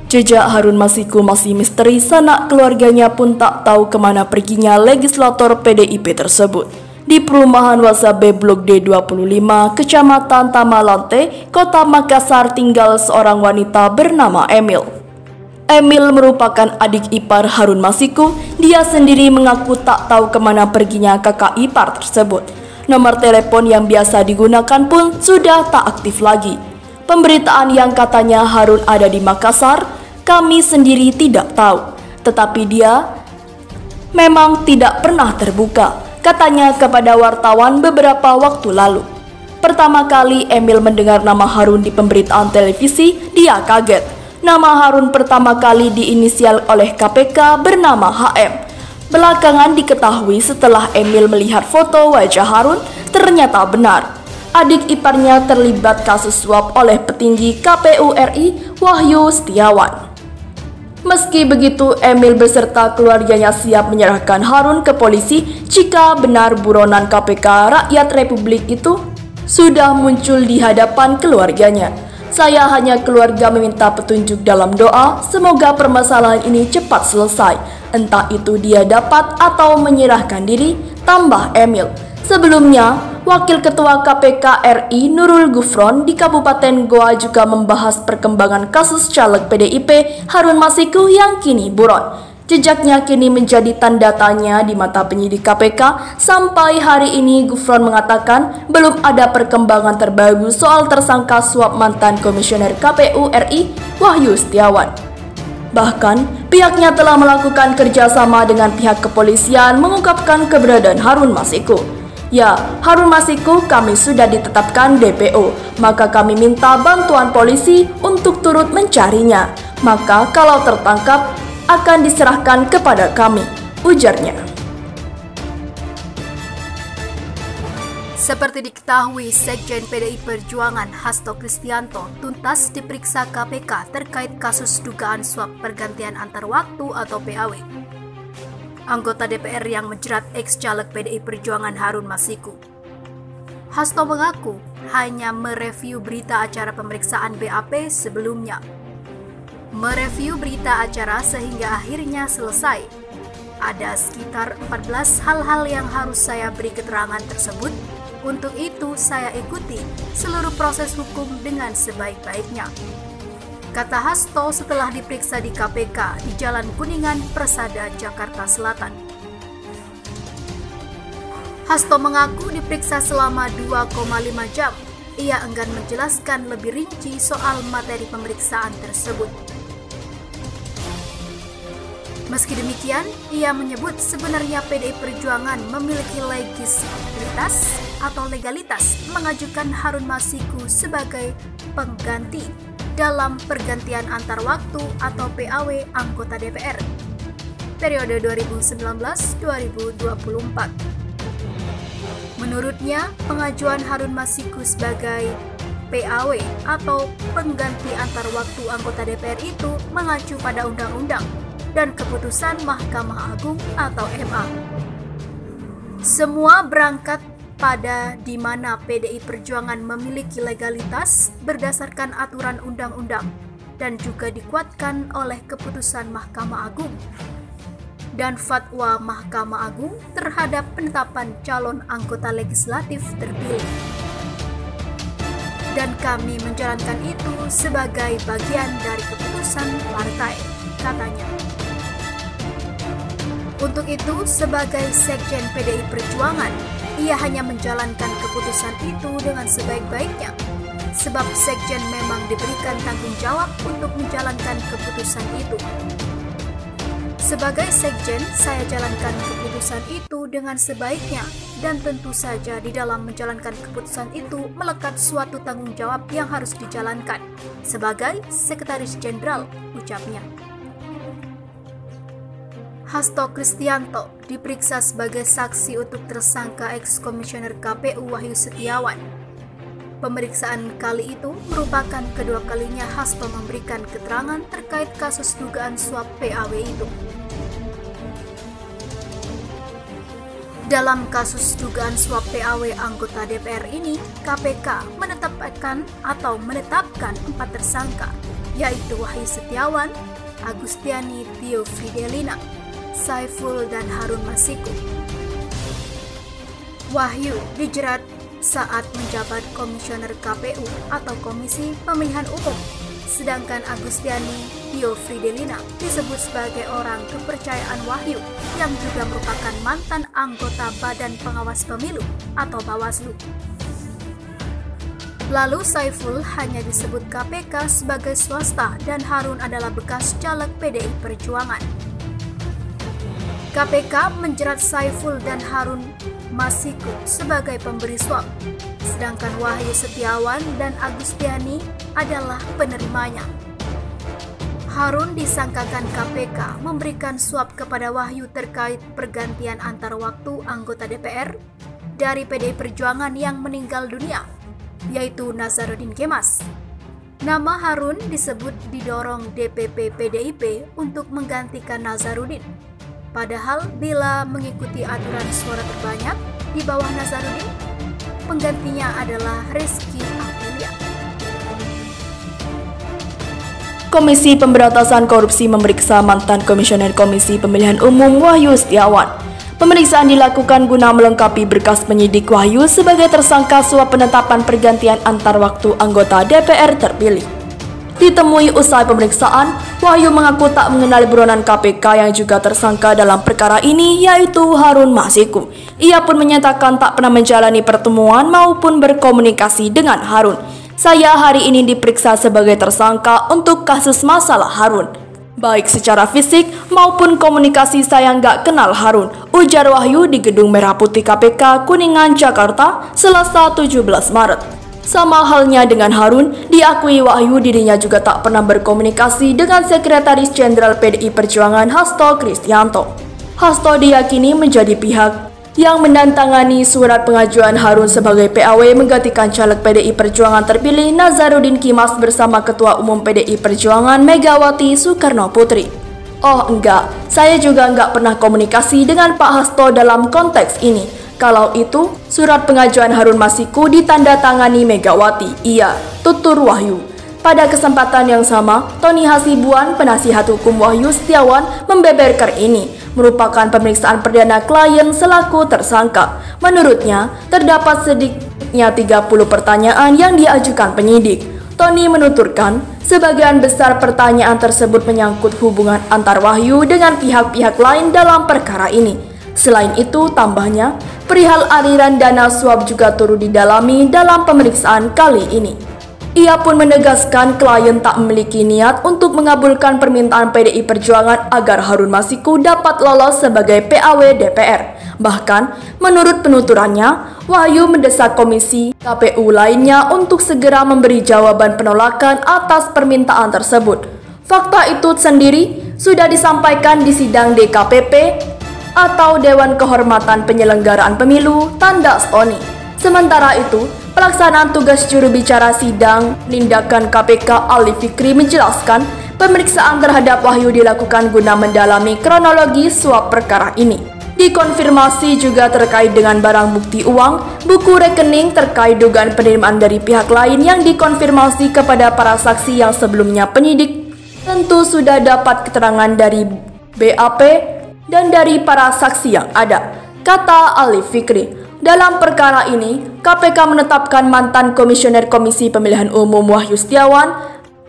Jejak Harun Masiku masih misteri, sanak keluarganya pun tak tahu kemana perginya legislator PDIP tersebut. Di perumahan Wasabe Blok D25, Kecamatan Tamalante, Kota Makassar tinggal seorang wanita bernama Emil. Emil merupakan adik ipar Harun Masiku. Dia sendiri mengaku tak tahu kemana perginya kakak ipar tersebut. Nomor telepon yang biasa digunakan pun sudah tak aktif lagi. Pemberitaan yang katanya Harun ada di Makassar, kami sendiri tidak tahu. Tetapi dia memang tidak pernah terbuka, katanya kepada wartawan beberapa waktu lalu. Pertama kali Emil mendengar nama Harun di pemberitaan televisi, dia kaget. Nama Harun pertama kali diinisial oleh KPK bernama HM. Belakangan diketahui setelah Emil melihat foto wajah Harun, ternyata benar. Adik iparnya terlibat kasus suap oleh petinggi KPU RI Wahyu Setiawan. Meski begitu, Emil beserta keluarganya siap menyerahkan Harun ke polisi jika benar buronan KPK Rakyat Republik itu sudah muncul di hadapan keluarganya. Saya hanya keluarga meminta petunjuk dalam doa, semoga permasalahan ini cepat selesai. Entah itu dia dapat atau menyerahkan diri, tambah Emil. Sebelumnya, Wakil Ketua KPK RI Nurul Gufron di Kabupaten Goa juga membahas perkembangan kasus caleg PDIP Harun Masiku yang kini buron. Jejaknya kini menjadi tanda tanya di mata penyidik KPK. Sampai hari ini Gufron mengatakan belum ada perkembangan terbaru soal tersangka suap mantan Komisioner KPU RI Wahyu Setiawan. Bahkan, pihaknya telah melakukan kerjasama dengan pihak kepolisian mengungkapkan keberadaan Harun Masiku. Ya, Harun Masiku kami sudah ditetapkan DPO, maka kami minta bantuan polisi untuk turut mencarinya. Maka kalau tertangkap, akan diserahkan kepada kami, ujarnya. Seperti diketahui, Sekjen PDI Perjuangan Hasto Kristianto tuntas diperiksa KPK terkait kasus dugaan suap pergantian antar waktu atau PAW. Anggota DPR yang menjerat ex-caleg PDI Perjuangan Harun Masiku. Hasto mengaku hanya mereview berita acara pemeriksaan BAP sebelumnya. Mereview berita acara sehingga akhirnya selesai. Ada sekitar 14 hal-hal yang harus saya beri keterangan tersebut. Untuk itu saya ikuti seluruh proses hukum dengan sebaik-baiknya, kata Hasto setelah diperiksa di KPK di Jalan Kuningan, Persada, Jakarta Selatan. Hasto mengaku diperiksa selama 2,5 jam. Ia enggan menjelaskan lebih rinci soal materi pemeriksaan tersebut. Meski demikian, ia menyebut sebenarnya PDI Perjuangan memiliki legalitas mengajukan Harun Masiku sebagai pengganti dalam pergantian antar waktu atau PAW anggota DPR periode 2019-2024. Menurutnya, pengajuan Harun Masiku sebagai PAW atau pengganti antar waktu anggota DPR itu mengacu pada undang-undang dan keputusan Mahkamah Agung atau MA. Semua berangkat pada di mana PDI Perjuangan memiliki legalitas berdasarkan aturan undang-undang dan juga dikuatkan oleh keputusan Mahkamah Agung dan fatwa Mahkamah Agung terhadap penetapan calon anggota legislatif terpilih. Dan kami menjalankan itu sebagai bagian dari keputusan partai, katanya. Untuk itu, sebagai Sekjen PDI Perjuangan, ia hanya menjalankan keputusan itu dengan sebaik-baiknya, sebab Sekjen memang diberikan tanggung jawab untuk menjalankan keputusan itu. Sebagai Sekjen, saya jalankan keputusan itu dengan sebaiknya, dan tentu saja di dalam menjalankan keputusan itu melekat suatu tanggung jawab yang harus dijalankan sebagai Sekretaris Jenderal, ucapnya. Hasto Kristianto diperiksa sebagai saksi untuk tersangka ex-komisioner KPU Wahyu Setiawan. Pemeriksaan kali itu merupakan kedua kalinya Hasto memberikan keterangan terkait kasus dugaan suap PAW itu. Dalam kasus dugaan suap PAW anggota DPR ini, KPK menetapkan 4 tersangka, yaitu Wahyu Setiawan, Agustiani Tio Fridelina, Saiful, dan Harun Masiku. Wahyu dijerat saat menjabat komisioner KPU atau Komisi Pemilihan Umum, sedangkan Agustiani Tio Fridelina disebut sebagai orang kepercayaan Wahyu yang juga merupakan mantan anggota Badan Pengawas Pemilu atau Bawaslu. Lalu Saiful hanya disebut KPK sebagai swasta dan Harun adalah bekas caleg PDI Perjuangan. KPK menjerat Saiful dan Harun Masiku sebagai pemberi suap, sedangkan Wahyu Setiawan dan Agustiani adalah penerimanya. Harun disangkakan KPK memberikan suap kepada Wahyu terkait pergantian antar waktu anggota DPR dari PDI Perjuangan yang meninggal dunia, yaitu Nazarudin Kemas. Nama Harun disebut didorong DPP PDIP untuk menggantikan Nazarudin. Padahal bila mengikuti aturan suara terbanyak di bawah Nazarudin, penggantinya adalah Rizky Aprilia. Komisi Pemberantasan Korupsi memeriksa mantan Komisioner Komisi Pemilihan Umum Wahyu Setiawan. Pemeriksaan dilakukan guna melengkapi berkas penyidik Wahyu sebagai tersangka suap penetapan pergantian antar waktu anggota DPR terpilih. Ditemui usai pemeriksaan, Wahyu mengaku tak mengenal buronan KPK yang juga tersangka dalam perkara ini, yaitu Harun Masiku. Ia pun menyatakan tak pernah menjalani pertemuan maupun berkomunikasi dengan Harun. Saya hari ini diperiksa sebagai tersangka untuk kasus masalah Harun. Baik secara fisik maupun komunikasi saya nggak kenal Harun, ujar Wahyu di Gedung Merah Putih KPK Kuningan, Jakarta, Selasa 17 Maret. Sama halnya dengan Harun, diakui Wahyu dirinya juga tak pernah berkomunikasi dengan Sekretaris Jenderal PDI Perjuangan Hasto Kristianto. Hasto diyakini menjadi pihak yang menantangani surat pengajuan Harun sebagai PAW menggantikan caleg PDI Perjuangan terpilih Nazarudin Kemas bersama Ketua Umum PDI Perjuangan Megawati Soekarno Putri. Oh enggak, saya juga enggak pernah komunikasi dengan Pak Hasto dalam konteks ini. Kalau itu, surat pengajuan Harun Masiku ditandatangani Megawati. Iya, tutur Wahyu. Pada kesempatan yang sama, Tony Hasibuan, penasihat hukum Wahyu Setiawan, membeberkan ini merupakan pemeriksaan perdana klien selaku tersangka. Menurutnya, terdapat sedikitnya 30 pertanyaan yang diajukan penyidik. Tony menuturkan, sebagian besar pertanyaan tersebut menyangkut hubungan antar Wahyu dengan pihak-pihak lain dalam perkara ini. Selain itu, tambahnya, perihal aliran dana suap juga turut didalami dalam pemeriksaan kali ini. Ia pun menegaskan klien tak memiliki niat untuk mengabulkan permintaan PDI Perjuangan agar Harun Masiku dapat lolos sebagai PAW DPR. Bahkan, menurut penuturannya, Wahyu mendesak komisi KPU lainnya untuk segera memberi jawaban penolakan atas permintaan tersebut. Fakta itu sendiri sudah disampaikan di sidang DKPP atau Dewan Kehormatan Penyelenggaraan Pemilu tanda Stoni. Sementara itu, pelaksanaan tugas juru bicara sidang penindakan KPK Ali Fikri menjelaskan pemeriksaan terhadap Wahyu dilakukan guna mendalami kronologi suap perkara ini. Dikonfirmasi juga terkait dengan barang bukti uang, buku rekening terkait dugaan penerimaan dari pihak lain yang dikonfirmasi kepada para saksi yang sebelumnya penyidik tentu sudah dapat keterangan dari BAP dan dari para saksi yang ada, kata Ali Fikri. Dalam perkara ini, KPK menetapkan mantan Komisioner Komisi Pemilihan Umum Wahyu Setiawan,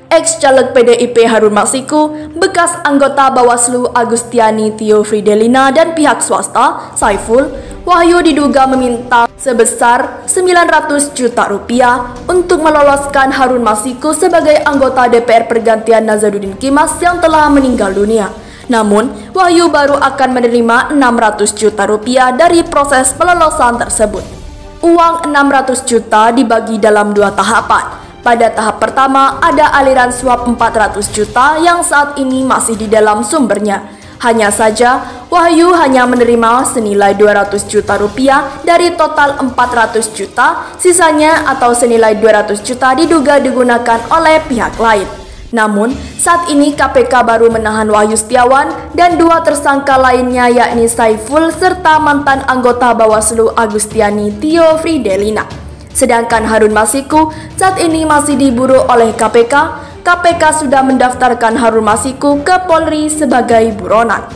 ex-caleg PDIP Harun Masiku, bekas anggota Bawaslu Agustiani Tio Fridelina, dan pihak swasta, Saiful. Wahyu diduga meminta sebesar 900 juta rupiah untuk meloloskan Harun Masiku sebagai anggota DPR pergantian Nazarudin Kemas yang telah meninggal dunia. Namun, Wahyu baru akan menerima 600 juta rupiah dari proses pelolosan tersebut. Uang 600 juta dibagi dalam 2 tahapan. Pada tahap pertama, ada aliran suap 400 juta yang saat ini masih di dalam sumbernya. Hanya saja, Wahyu hanya menerima senilai 200 juta rupiah dari total 400 juta, sisanya atau senilai 200 juta diduga digunakan oleh pihak lain. Namun, saat ini KPK baru menahan Wahyu Setiawan dan 2 tersangka lainnya yakni Saiful serta mantan anggota Bawaslu Agustiani Tio Fridelina. Sedangkan Harun Masiku saat ini masih diburu oleh KPK. KPK sudah mendaftarkan Harun Masiku ke Polri sebagai buronan.